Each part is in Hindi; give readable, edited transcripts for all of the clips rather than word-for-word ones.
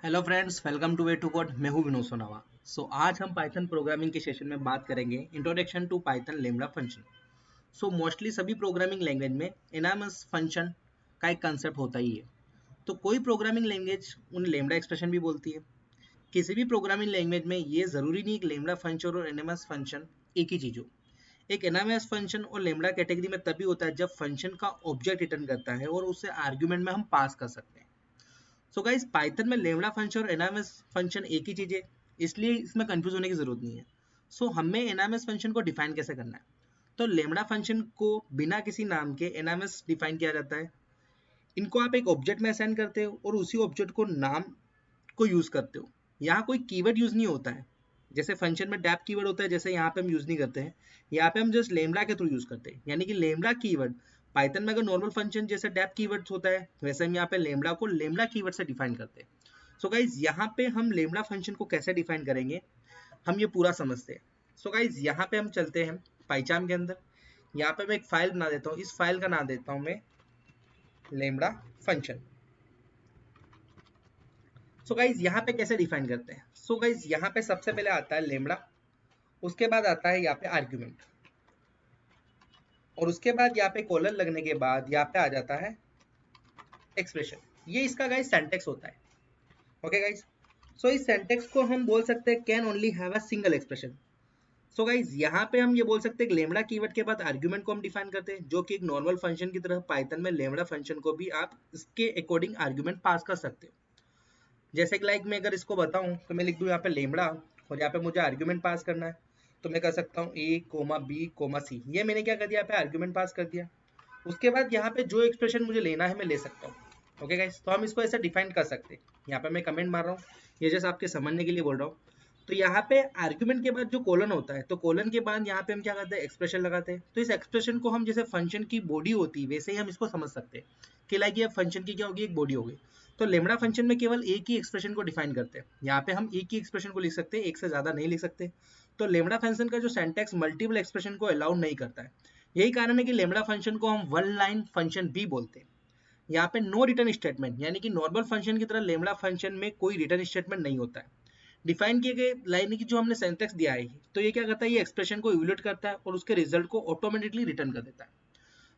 Hello friends, welcome to way to code. मैं हूं विनोद सोनावा। आज हम पाइथन प्रोग्रामिंग के सेशन में बात करेंगे introduction to Python lambda function. Mostly सभी प्रोग्रामिंग लैंग्वेज में एनामस फंक्शन का एक कंसेप्ट होता ही है। तो कोई प्रोग्रामिंग लैंग्वेज उन्हें लेम्डा एक्सप्रेशन भी बोलती है। किसी भी प्रोग्रामिंग लैंग्वेज में ये जरूरी नहीं कि लेम्डा फंक्शन और एनामस फंक्शन एक ही चीज हो। एक एनामस फंक्शन और लेम्डा कैटेगरी में तभी होता है जब फंक्शन का ऑब्जेक्ट रिटर्न करता है और उसे आर्ग्यूमेंट में हम पास कर सकते हैं। गाइस, पाइथन में लेम्डा फंक्शन और एनामस फंक्शन एक ही चीज है, इसलिए इसमें कंफ्यूज होने की जरूरत नहीं है। हमें एनामस फंक्शन को डिफाइन कैसे करना है? तो लेम्डा फंक्शन को बिना किसी नाम के एनामस डिफाइन किया जाता है। इनको आप एक ऑब्जेक्ट में असाइन करते हो और उसी ऑब्जेक्ट को नाम को यूज करते हो। यहाँ कोई कीवर्ड यूज नहीं होता है। जैसे फंक्शन में डैप कीवर्ड होता है, जैसे यहाँ पे हम यूज नहीं करते हैं। यहाँ पे हम जस्ट लेम्डा के थ्रू यूज करते हैं, यानी कि लेम्डा कीवर्ड पाइथन में अगर नॉर्मल फंक्शन जैसे डैप कीवर्ड होता है, वैसे हम यहाँ पे लेम्डा को लेम्डा कीवर्ड से डिफाइन करते हैं। गाइज, यहाँ पे हम लेम्डा फंक्शन को कैसे डिफाइन करेंगे, हम ये पूरा समझते हैं। गाइज, यहाँ पे हम चलते हैं पाइचाम के अंदर। यहाँ पे मैं एक फाइल बना देता हूँ, इस फाइल का नाम देता हूँ मैं लेम्डा फंक्शन। गाइज, यहाँ पे कैसे डिफाइन करते हैं? गाइज, यहाँ पे सबसे पहले आता है लेम्डा, उसके बाद आता है यहाँ पे आर्ग्यूमेंट, और उसके बाद यहाँ पे कॉलन लगने के बाद यहाँ पे आ जाता है एक्सप्रेशन। ये इसका गाइज सेंटेक्स होता है। ओके गाइज, इस सेंटेक्स को हम बोल सकते हैं can only have a single expression. Guys, यहाँ पे हम ये बोल सकते हैं कि लेम्डा कीवर्ड के बाद आर्ग्यूमेंट को हम डिफाइन करते हैं, जो कि एक नॉर्मल फंक्शन की तरह पाइथन में लेम्डा फंक्शन को भी आप इसके अकॉर्डिंग आर्ग्यूमेंट पास कर सकते हो। जैसे कि लाइक मैं अगर इसको बताऊं तो मैं लिख दूं यहाँ पे लेम्डा, और यहाँ पे मुझे आर्ग्यूमेंट पास करना है, तो मैं कर सकता हूँ ए कोमा बी कोमा सी। ये मैंने क्या कर दिया, यहाँ पे आर्ग्यूमेंट पास कर दिया। उसके बाद यहाँ पे जो एक्सप्रेशन मुझे लेना है मैं ले सकता हूँ। ओके गाइस, तो हम इसको ऐसे डिफाइन कर सकते हैं। यहाँ पे मैं कमेंट मार रहा हूँ, ये जैसे आपके समझने के लिए बोल रहा हूँ। तो यहाँ पे आर्ग्यूमेंट के बाद जो कोलन होता है, तो कोलन के बाद यहाँ पे हम क्या करते हैं, एक्सप्रेशन लगाते हैं। तो इस एक्सप्रेशन को हम जैसे फंक्शन की बॉडी होती है वैसे ही हम इसको समझ सकते हैं कि लाइक ये फंक्शन की क्या होगी, एक बॉडी होगी। तो लेम्डा फंक्शन में केवल एक ही एक्सप्रेशन को डिफाइन करते हैं। यहाँ पे हम एक ही एक्सप्रेशन को लिख सकते हैं, एक से ज्यादा नहीं लिख सकते। तो लेम्डा फंक्शन का जो सिंटैक्स मल्टीपल एक्सप्रेशन को अलाउ नहीं करता है। यही कारण है कि लेम्डा फंक्शन को हम वन लाइन फंक्शन भी बोलते हैं। यहाँ पे नो रिटर्न स्टेटमेंट, यानी कि नॉर्मल फंक्शन की तरह लेम्डा फंक्शन में कोई रिटर्न स्टेटमेंट नहीं होता है। डिफाइन किए गए लाइन की जो हमने सिंटैक्स दिया है, तो ये क्या करता है, ये एक्सप्रेशन को इवैल्यूएट करता है और उसके रिजल्ट को ऑटोमेटिकली रिटर्न कर देता है।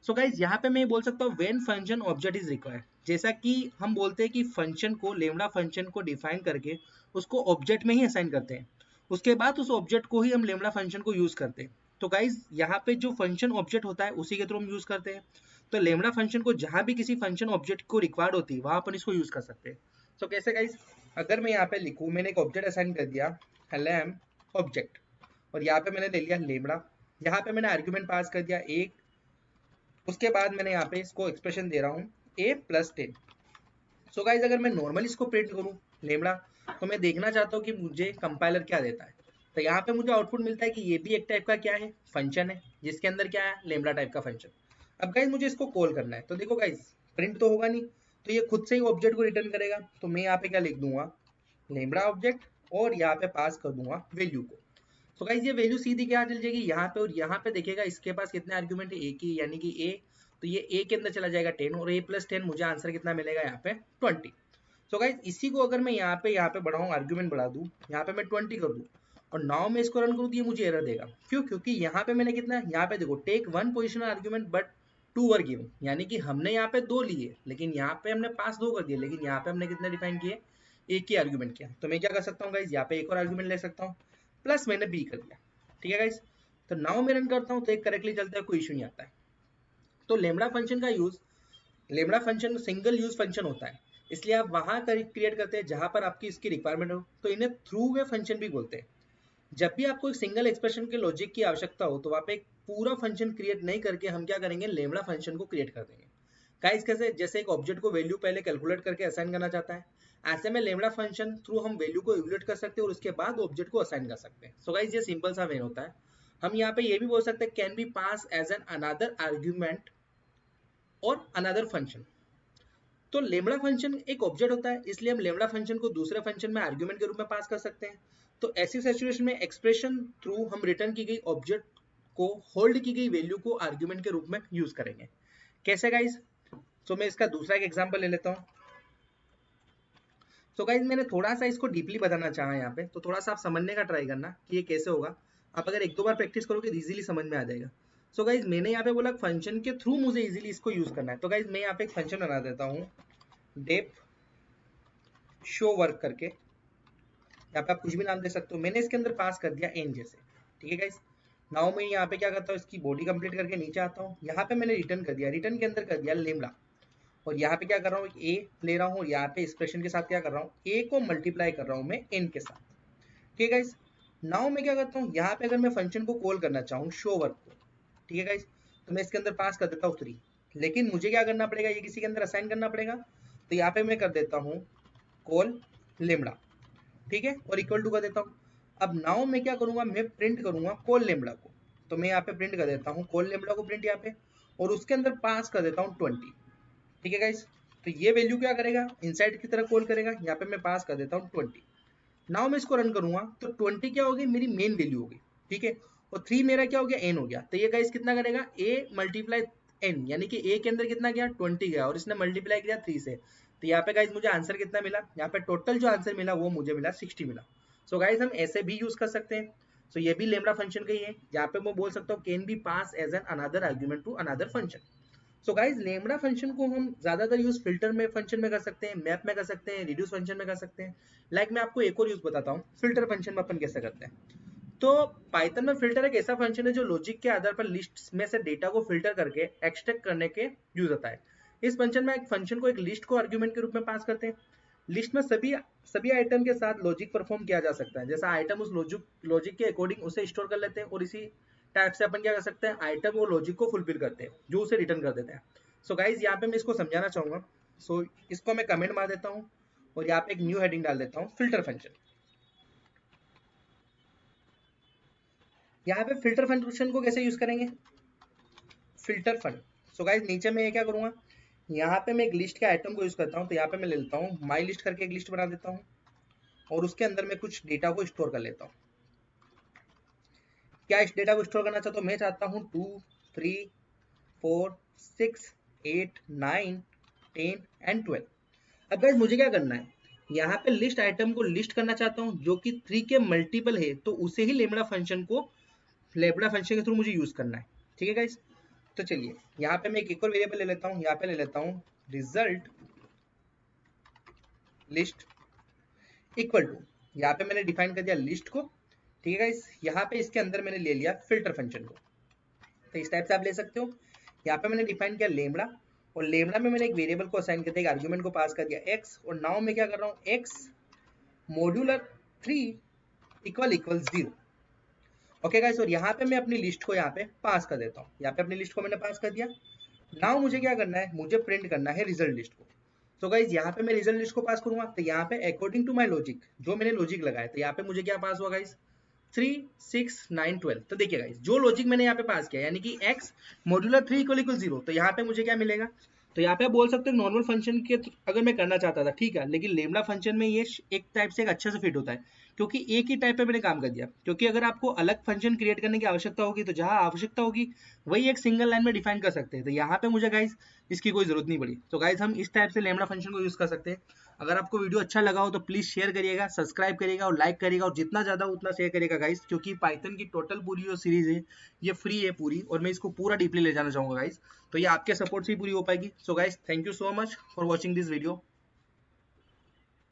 गाइज, यहाँ पे मैं बोल सकता हूँ when function object is required. जैसा कि हम बोलते हैं कि फंक्शन को लेम्डा फंक्शन को डिफाइन करके उसको ऑब्जेक्ट में ही असाइन करते हैं, उसके बाद उस ऑब्जेक्ट को ही हम लेम्डा फंक्शन को यूज करते हैं। तो गाइज, यहाँ पे जो फंक्शन ऑब्जेक्ट होता है उसी के थ्रू हम यूज करते हैं। तो लेम्डा फंक्शन को जहां भी किसी फंक्शन ऑब्जेक्ट को रिक्वायर्ड होती है वहां अपन इसको यूज कर सकते हैं। कैसे गाइज, अगर मैं यहाँ पे लिखूँ, मैंने एक ऑब्जेक्ट असाइन कर दिया lm ऑब्जेक्ट, और यहाँ पे मैंने ले लिया लेम्डा। यहाँ पे मैंने आर्ग्यूमेंट पास कर दिया एक, उसके बाद मैंने यहाँ पे इसको एक्सप्रेशन दे रहा हूँ a+10। गाइज, अगर मैं नॉर्मली इसको प्रिंट करूँ लेम्डा, तो मैं देखना चाहता हूँ कि मुझे कंपाइलर क्या देता है। तो यहाँ पे मुझे आउटपुट मिलता है कि ये भी एक टाइप का क्या है, फंक्शन है, जिसके अंदर क्या है, लेम्डा टाइप का फंक्शन। अब गाइज, मुझे इसको कॉल करना है, तो देखो गाइज, प्रिंट तो होगा नहीं, तो ये खुद से ही ऑब्जेक्ट को रिटर्न करेगा। तो मैं यहाँ पे क्या लिख दूंगा, लेम्डा ऑब्जेक्ट, और यहाँ पे पास कर दूंगा वैल्यू को। गाइज, ये वैल्यू सीधी क्या चल जाएगी यहाँ पे, और यहाँ पे देखिएगा इसके पास कितने आर्ग्यूमेंट है, एक ही, यानी कि ए। तो ये ए के अंदर चला जाएगा 10, और a+10 मुझे आंसर कितना मिलेगा यहाँ पे 20। गाइज, इसी को अगर मैं यहाँ पे बढ़ाऊँ, आर्ग्यूमेंट बढ़ा दूँ, यहाँ पे मैं 20 कर दूँ, और नाउ मैं इसको रन करूँ, तो ये मुझे एरर देगा। क्यों? क्योंकि यहाँ पे मैंने कितना, यहाँ पे देखो, take one position argument but two were given, यानी कि हमने यहाँ पे दो लिए, लेकिन यहाँ पे हमने पास दो कर दिए, लेकिन यहाँ पे हमने कितने डिफाइन किए, एक ही आर्ग्यूमेंट किया। तो मैं क्या कर सकता हूँ गाइज, यहाँ पे एक और आर्ग्यूमेंट ले सकता हूँ, प्लस मैंने बी कर दिया। ठीक है गाइज, तो नाउ मैं रन करता हूँ, तो एक करेक्टली चलता है, कोई इशू नहीं आता है। तो लेम्डा फंक्शन का use, lambda function single use function होता है, इसलिए आप वहां क्रिएट करते हैं जहां पर आपकी इसकी रिक्वायरमेंट हो, तो इन्हें थ्रू वे फंक्शन भी बोलते हैं। जब भी आपको एक सिंगल एक्सप्रेशन के लॉजिक की आवश्यकता हो, तो आप एक पूरा फंक्शन क्रिएट नहीं करके हम क्या करेंगे, लेम्डा फंक्शन को क्रिएट कर देंगे। गाइस, कैसे, जैसे एक ऑब्जेक्ट को वैल्यू पहले कैलकुलेट करके असाइन करना चाहता है, ऐसे में लेम्डा फंक्शन थ्रू हम वैल्यू को इवैल्यूएट कर सकते हैं और उसके बाद ऑब्जेक्ट को असाइन कर सकते हैं। गाइस, ये सिंपल सा वे होता है। हम यहाँ पे ये भी बोल सकते हैं can be pass as an another argument और अनदर फंक्शन। तो लेम्डा फंक्शन एक ऑब्जेक्ट होता है, इसलिए हम लेम्डा फंक्शन को दूसरे फंक्शन में आर्ग्यूमेंट के रूप में पास कर सकते हैं। तो ऐसी सिचुएशन में एक्सप्रेशन थ्रू हम रिटर्न की गई ऑब्जेक्ट को होल्ड की गई वैल्यू को आर्ग्यूमेंट के रूप में यूज करेंगे। कैसे गाइस? मैं इसका दूसरा एक एग्जांपल ले लेता हूं। सो गाइज मैंने थोड़ा सा इसको डीपली बताना चाहा यहाँ पे, तो थोड़ा सा आप समझने का ट्राई करना कि ये कैसे होगा। आप अगर एक दो बार प्रैक्टिस करोगे तो इजीली समझ में आ जाएगा। सो गाइज मैंने यहाँ पे बोला फंक्शन के थ्रू मुझे इजीली इसको यूज करना है, तो गाइज मैं यहाँ पे एक फंक्शन बना देता हूँ डेप शो वर्क करके। यहाँ पे आप कुछ भी नाम दे सकते हो, मैंने इसके अंदर पास कर दिया एन जैसे, ठीक है गाइज। नाउ मैं यहाँ पे क्या करता हूँ, इसकी बॉडी कंप्लीट करके नीचे आता हूँ, यहाँ पे मैंने रिटर्न कर दिया, रिटर्न के अंदर कर दिया लेमड़ा, और यहाँ पे क्या कर रहा हूँ ए ले रहा हूँ, और यहाँ पे एक्सप्रेशन के साथ क्या कर रहा हूँ, ए को मल्टीप्लाई कर रहा हूँ मैं एन के साथ, ठीक है गाइज। नाउ मैं क्या करता हूँ, यहाँ पे अगर मैं फंक्शन को कॉल करना चाहूँ शो वर्क को, ठीक है गाइज, तो मैं इसके अंदर पास कर देता हूँ 3, लेकिन मुझे क्या करना पड़ेगा, ये किसी के अंदर असाइन करना पड़ेगा, तो यहाँ पे मैं कर देता हूँ कॉल लेमड़ा, ठीक है, और इक्वल टू कर देता हूँ। अब नाउ मैं क्या करूंगा, मैं प्रिंट करूंगा कॉल लेमड़ा को, तो मैं यहाँ पे प्रिंट कर देता हूँ कॉल लेमड़ा को प्रिंट यहाँ पे, और उसके अंदर पास कर देता हूँ 20, ठीक है गाइस। तो ये वैल्यू क्या करेगा, इनसाइड की तरह कॉल करेगा, यहाँ पे मैं पास कर देता हूँ 20। नाउ मैं इसको रन करूंगा तो 20 क्या होगी, मेरी मेन वैल्यू होगी, ठीक है, और 3 मेरा क्या हो गया, एन हो गया। तो ये गाइस कितना करेगा, ए मल्टीप्लाई एन, यानी कि ए के अंदर कितना गया 20 गया, और इसने मल्टीप्लाई किया 3 से, तो यहाँ पे गाइस मुझे आंसर कितना मिला, यहाँ पे टोटल जो आंसर मिला वो मुझे मिला 60 मिला। सो गाइस हम ऐसे भी यूज कर सकते हैं। सो ये भी लेमड़ा फंक्शन का ही है, यहाँ पे मैं बोल सकता हूँ can be pass as an another argument to another function. So guys lambda function को हम ज्यादातर यूज फिल्टर में फंक्शन में कर सकते हैं, मैप में कर सकते हैं, रिड्यूस फंक्शन में कर सकते हैं। मैं आपको एक और यूज बताता हूँ, फिल्टर फंक्शन में अपन कैसे करते हैं। तो पाइथन में फिल्टर एक ऐसा फंक्शन है जो लॉजिक के आधार पर लिस्ट में से डेटा को फिल्टर करके एक्सट्रैक्ट करने के यूज होता है। इस फंक्शन में एक फंक्शन को एक लिस्ट को आर्गुमेंट के रूप में पास करते हैं। लिस्ट में सभी आइटम के साथ लॉजिक परफॉर्म किया जा सकता है, जैसा आइटम उस लॉजिक के अकॉर्डिंग उसे स्टोर कर लेते हैं, और इसी टाइप से अपन क्या कर सकते हैं, आइटम और लॉजिक को फुलफिल करते हैं जो उसे रिटर्न कर देते हैं। सो गाइज यहाँ पे मैं इसको समझाना चाहूंगा। सो इसको मैं कमेंट मार देता हूँ, और यहाँ पे एक न्यू हेडिंग डाल देता हूँ फिल्टर फंक्शन। यहाँ पे फिल्टर फंक्शन को कैसे यूज करेंगे, फिल्टर फंड। सो गाइज नीचे मैं क्या करूंगा, यहाँ पे मैं एक लिस्ट के आइटम को यूज करता हूँ, तो यहाँ पे मैं ले लेता हूँ माई लिस्ट करके एक लिस्ट बना देता हूँ, और उसके अंदर मैं कुछ डेटा को स्टोर कर लेता हूँ। क्या इस डेटा को स्टोर करना चाहता हूँ, मैं चाहता हूँ 2 3 4 6 8 9 10 एंड 12। अब गाइस मुझे क्या करना है, यहाँ पे लिस्ट आइटम को लिस्ट करना चाहता हूँ जो कि 3 के मल्टीपल है, तो उसे ही लेमड़ा फंक्शन के थ्रू मुझे यूज करना है, ठीक है गाइस। तो चलिए यहाँ पे मैं एक और वेरिएबल ले लेता हूँ, यहाँ पे ले लेता हूँ रिजल्ट लिस्ट इक्वल टू, यहाँ पे मैंने डिफाइन कर दिया लिस्ट को, ठीक है गाइस। यहाँ पे इसके अंदर मैंने ले लिया फिल्टर फंक्शन को, तो इस टाइप से आप ले सकते हो। यहाँ पे मैंने डिफाइन किया लेमड़ा, और लेमड़ा में मैंने एक वेरिएबल को असाइन कर दिया, एक आर्गुमेंट को पास कर दिया x, और नाउ मैं क्या कर रहा हूँ, x modular 3 equal 0। Okay guys, और यहाँ पे मैं अपनी लिस्ट को यहाँ पे पास कर देता हूँ, यहाँ पे अपनी लिस्ट को मैंने पास कर दिया। नाउ मुझे क्या करना है, मुझे प्रिंट करना है रिजल्ट लिस्ट को। तो गाइस यहाँ पे मैं रिजल्ट लिस्ट को पास करूंगा, तो यहाँ पे अकॉर्डिंग टू माई लॉजिक, जो मैंने लॉजिक लगाया, तो यहाँ पे मुझे क्या पास हुआ गाइस, 3 6 9 12। तो देखिए गाइस जो लॉजिक मैंने यहाँ पे पास किया, यानी कि x मॉड्यूलर 3 इक्वल 0, तो यहाँ पे मुझे क्या मिलेगा, तो यहाँ पे आप बोल सकते हो नॉर्मल फंक्शन के अगर मैं करना चाहता था, ठीक है, लेकिन लेमड़ा फंक्शन में ये एक टाइप से एक अच्छे से फिट होता है, क्योंकि एक ही टाइप पे मैंने काम कर दिया। क्योंकि अगर आपको अलग फंक्शन क्रिएट करने की आवश्यकता होगी, तो जहां आवश्यकता होगी वही एक सिंगल लाइन में डिफाइन कर सकते हैं, तो यहाँ पे मुझे गाइस इसकी कोई जरूरत नहीं पड़ी। तो गाइस हम इस टाइप से लेमड़ा फंक्शन को यूज कर सकते हैं। अगर आपको वीडियो अच्छा लगा हो तो प्लीज शेयर करिएगा, सब्सक्राइब करिएगा और लाइक करिएगा, और जितना ज्यादा उतना शेयर करिएगा गाइस, क्योंकि पाइथन की टोटल पूरी जो सीरीज है ये फ्री है पूरी, और मैं इसको पूरा डीपली ले जाना चाहूंगा गाइस, तो ये आपके सपोर्ट से ही पूरी हो पाएगी। So guys thank you so much for watching this video.